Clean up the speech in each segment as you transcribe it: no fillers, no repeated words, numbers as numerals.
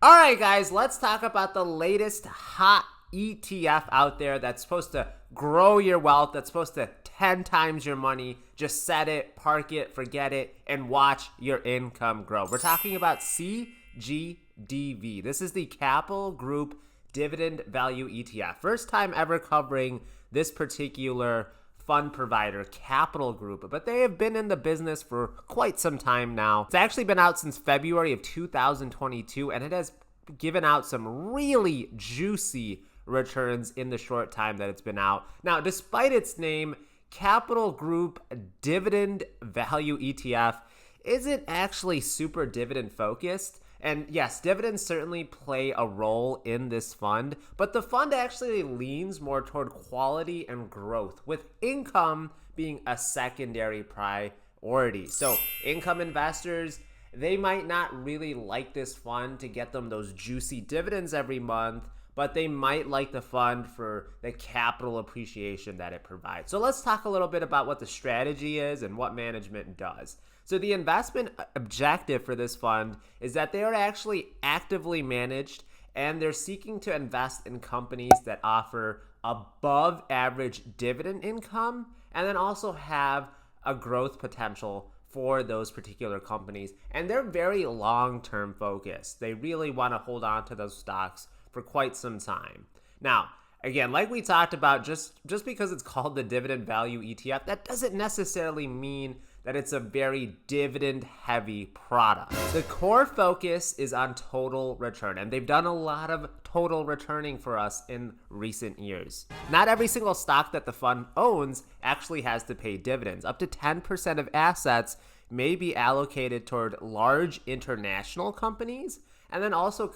All right, guys, let's talk about the latest hot ETF out there that's supposed to grow your wealth, that's supposed to 10 times your money. Just set it, park it, forget it, and watch your income grow. We're talking about CGDV. This is the Capital Group Dividend Value ETF. First time ever covering this particular fund provider, Capital Group, but they have been in the business for quite some time now. It's actually been out since February of 2022, and it has given out some really juicy returns in the short time that it's been out. Now, despite its name, Capital Group Dividend Value ETF isn't actually super dividend focused. And yes, dividends certainly play a role in this fund, but the fund actually leans more toward quality and growth, with income being a secondary priority. So income investors, they might not really like this fund to get them those juicy dividends every month, but they might like the fund for the capital appreciation that it provides. So let's talk a little bit about what the strategy is and what management does. So the investment objective for this fund is that they are actually actively managed, and they're seeking to invest in companies that offer above average dividend income and then also have a growth potential for those particular companies. And they're very long-term focused. They really want to hold on to those stocks for quite some time. Now, again, like we talked about, just because it's called the Dividend Value ETF, that doesn't necessarily mean that it's a very dividend-heavy product. The core focus is on total return, and they've done a lot of total returning for us in recent years. Not every single stock that the fund owns actually has to pay dividends. Up to 10% of assets may be allocated toward large international companies, and then also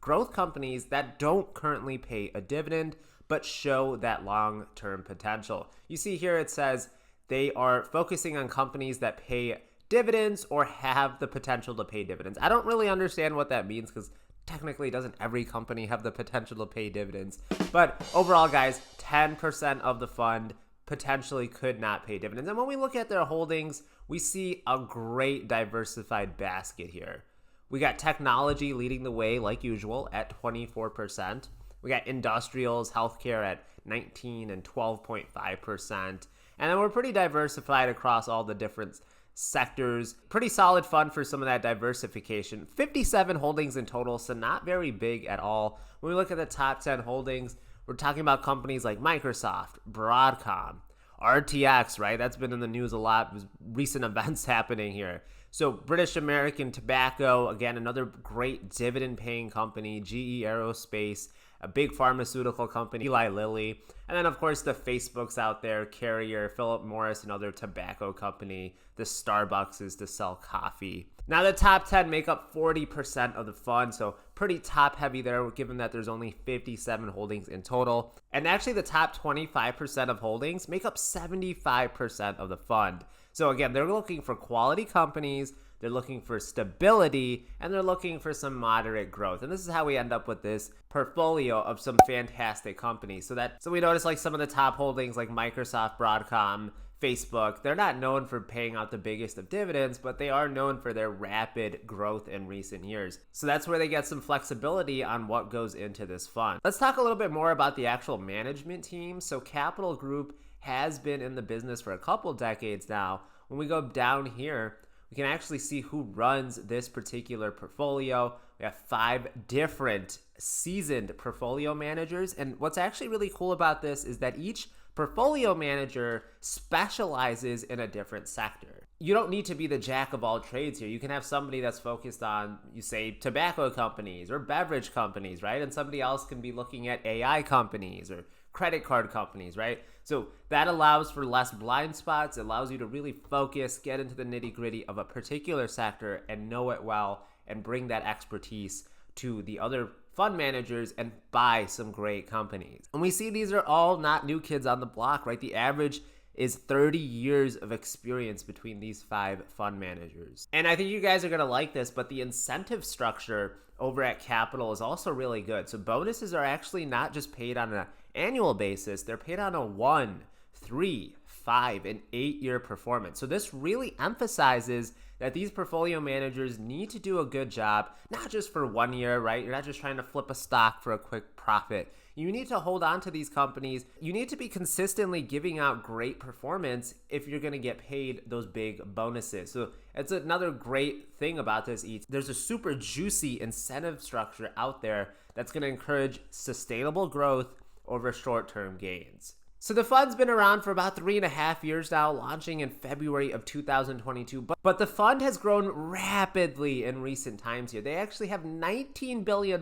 growth companies that don't currently pay a dividend but show that long-term potential. You see here it says they are focusing on companies that pay dividends or have the potential to pay dividends. I don't really understand what that means, because technically doesn't every company have the potential to pay dividends? But overall, guys, 10% of the fund potentially could not pay dividends. And when we look at their holdings, we see a great diversified basket here. We got technology leading the way like usual at 24%. We got industrials, healthcare at 19 and 12.5%. And then we're pretty diversified across all the different sectors. Pretty solid fund for some of that diversification. 57 holdings in total, so not very big at all. When we look at the top 10 holdings, we're talking about companies like Microsoft, Broadcom, RTX, right? That's been in the news a lot. There's recent events happening here. So British American Tobacco, again, another great dividend-paying company. GE Aerospace, a big pharmaceutical company, Eli Lilly. And then, of course, the Facebooks out there, Carrier, Philip Morris, another tobacco company, the Starbucks is to sell coffee. Now, the top 10 make up 40% of the fund, so pretty top-heavy there, given that there's only 57 holdings in total. And actually, the top 25% of holdings make up 75% of the fund. So again, they're looking for quality companies, they're looking for stability, and they're looking for some moderate growth. And this is how we end up with this portfolio of some fantastic companies. So we notice like some of the top holdings like Microsoft, Broadcom, Facebook, they're not known for paying out the biggest of dividends, but they are known for their rapid growth in recent years. So that's where they get some flexibility on what goes into this fund. Let's talk a little bit more about the actual management team. So Capital Group has been in the business for a couple decades now. When we go down here, we can actually see who runs this particular portfolio. We have 5 different seasoned portfolio managers. And what's actually really cool about this is that each portfolio manager specializes in a different sector. You don't need to be the jack of all trades here. You can have somebody that's focused on, you say, tobacco companies or beverage companies, right? And somebody else can be looking at AI companies or credit card companies, right? So that allows for less blind spots. It allows you to really focus, get into the nitty-gritty of a particular sector and know it well and bring that expertise to the other fund managers and buy some great companies. And we see these are all not new kids on the block, right? The average is 30 years of experience between these 5 fund managers. And I think you guys are going to like this, but the incentive structure over at Capital is also really good. So bonuses are actually not just paid on an annual basis, they're paid on a 1, 3, 5, and 8-year performance. So this really emphasizes that these portfolio managers need to do a good job, not just for 1 year, right? You're not just trying to flip a stock for a quick profit. You need to hold on to these companies. You need to be consistently giving out great performance if you're going to get paid those big bonuses. So it's another great thing about this. There's a super juicy incentive structure out there that's going to encourage sustainable growth over short-term gains. So the fund's been around for about 3.5 years now, launching in February of 2022. But the fund has grown rapidly in recent times here. They actually have $19 billion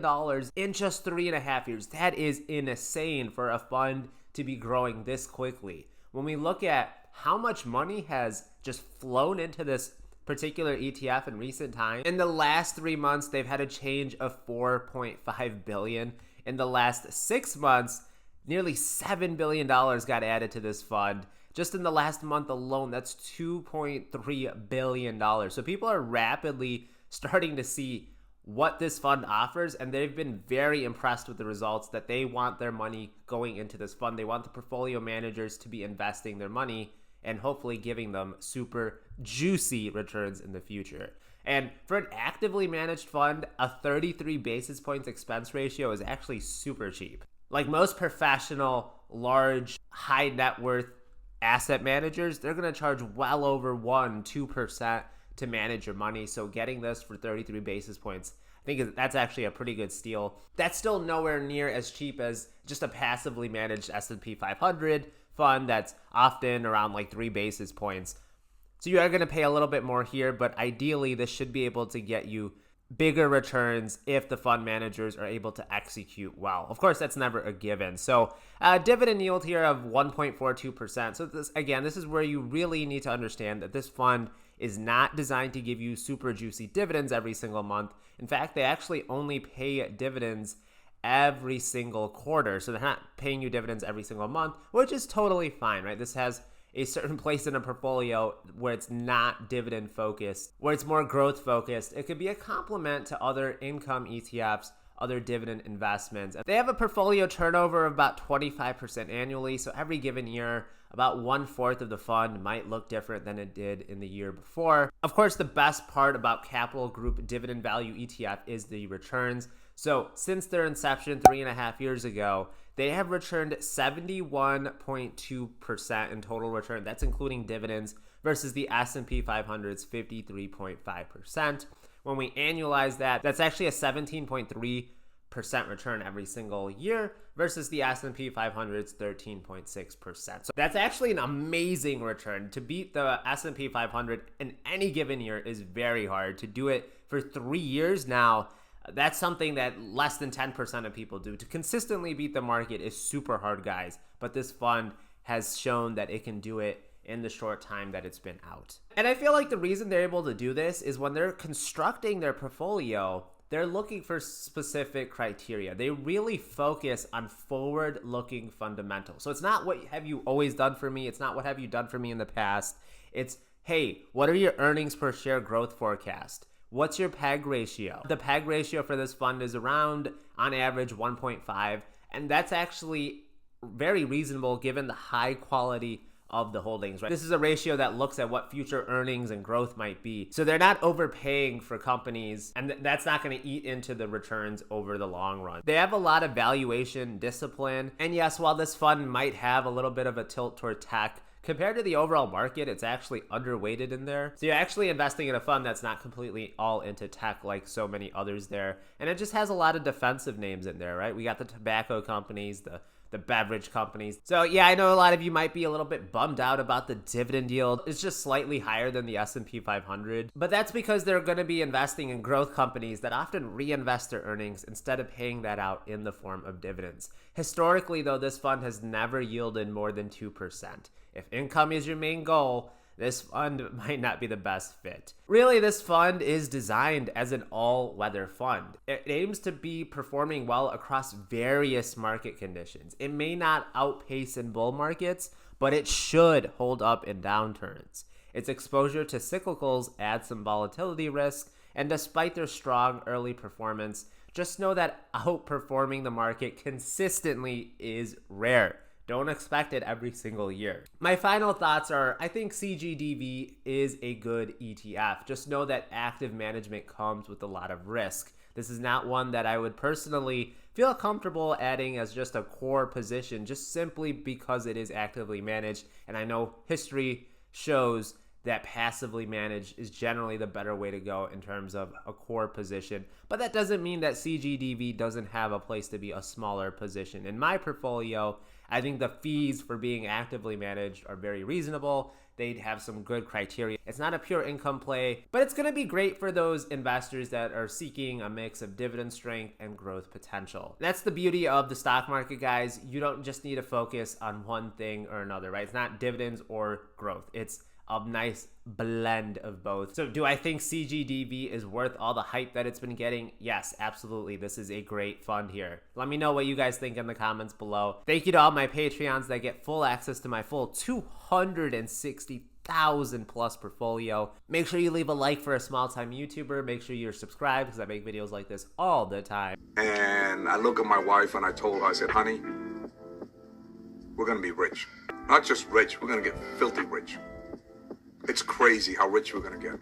in just 3.5 years. That is insane for a fund to be growing this quickly. When we look at how much money has just flown into this particular ETF in recent times, in the last 3 months, they've had a change of $4.5 billion. In the last 6 months, nearly $7 billion got added to this fund. Just in the last month alone, that's $2.3 billion. So people are rapidly starting to see what this fund offers, and they've been very impressed with the results that they want their money going into this fund. They want the portfolio managers to be investing their money and hopefully giving them super juicy returns in the future. And for an actively managed fund, a 33 basis points expense ratio is actually super cheap. Like most professional, large, high net worth asset managers, they're going to charge well over 1-2% to manage your money. So getting this for 33 basis points, I think that's actually a pretty good steal. That's still nowhere near as cheap as just a passively managed S&P 500 fund that's often around like 3 basis points. So you are going to pay a little bit more here, but ideally this should be able to get you bigger returns if the fund managers are able to execute well. Of course, that's never a given. So dividend yield here of 1.42%. So this is where you really need to understand that this fund is not designed to give you super juicy dividends every single month. In fact, they actually only pay dividends every single quarter. So they're not paying you dividends every single month, which is totally fine, right? This has a certain place in a portfolio where it's not dividend focused, where it's more growth focused. It could be a complement to other income ETFs, other dividend investments. They have a portfolio turnover of about 25% annually. So every given year, about 1/4 of the fund might look different than it did in the year before. Of course, the best part about Capital Group Dividend Value ETF is the returns. So since their inception 3.5 years ago, they have returned 71.2% in total return. That's including dividends versus the S&P 500's 53.5%. When we annualize that, that's actually a 17.3% return every single year versus the S&P 500's 13.6%. So that's actually an amazing return. To beat the S&P 500 in any given year is very hard. To do it for 3 years now, that's something that less than 10% of people do. To consistently beat the market is super hard, guys. But this fund has shown that it can do it in the short time that it's been out. And I feel like the reason they're able to do this is when they're constructing their portfolio, they're looking for specific criteria. They really focus on forward-looking fundamentals. So it's not what have you always done for me. It's not what have you done for me in the past. It's, hey, what are your earnings per share growth forecast? What's your PEG ratio? The PEG ratio for this fund is around, on average, 1.5. And that's actually very reasonable given the high quality of the holdings, right? This is a ratio that looks at what future earnings and growth might be. So they're not overpaying for companies, and that's not going to eat into the returns over the long run. They have a lot of valuation discipline. And yes, while this fund might have a little bit of a tilt toward tech, compared to the overall market, it's actually underweighted in there. So you're actually investing in a fund that's not completely all into tech like so many others there. And it just has a lot of defensive names in there, right? We got the tobacco companies, the beverage companies. So yeah, I know a lot of you might be a little bit bummed out about the dividend yield. It's just slightly higher than the S&P 500. But that's because they're going to be investing in growth companies that often reinvest their earnings instead of paying that out in the form of dividends. Historically, though, this fund has never yielded more than 2%. If income is your main goal, this fund might not be the best fit. Really, this fund is designed as an all-weather fund. It aims to be performing well across various market conditions. It may not outpace in bull markets, but it should hold up in downturns. Its exposure to cyclicals adds some volatility risk, and despite their strong early performance, just know that outperforming the market consistently is rare. Don't expect it every single year. My final thoughts are, I think CGDV is a good ETF. Just know that active management comes with a lot of risk. This is not one that I would personally feel comfortable adding as just a core position, just simply because it is actively managed. And I know history shows that passively managed is generally the better way to go in terms of a core position. But that doesn't mean that CGDV doesn't have a place to be a smaller position. In my portfolio, I think the fees for being actively managed are very reasonable. They'd have some good criteria. It's not a pure income play, but it's going to be great for those investors that are seeking a mix of dividend strength and growth potential. That's the beauty of the stock market, guys. You don't just need to focus on one thing or another, right? It's not dividends or growth. It's a nice blend of both. So do I think CGDV is worth all the hype that it's been getting? Yes, absolutely. This is a great fund here. Let me know what you guys think in the comments below. Thank you to all my Patreons that get full access to my full 260,000 plus portfolio. Make sure you leave a like for a small time YouTuber. Make sure you're subscribed because I make videos like this all the time. And I look at my wife and I told her, I said, honey, we're gonna be rich. Not just rich, we're gonna get filthy rich. It's crazy how rich we're gonna get.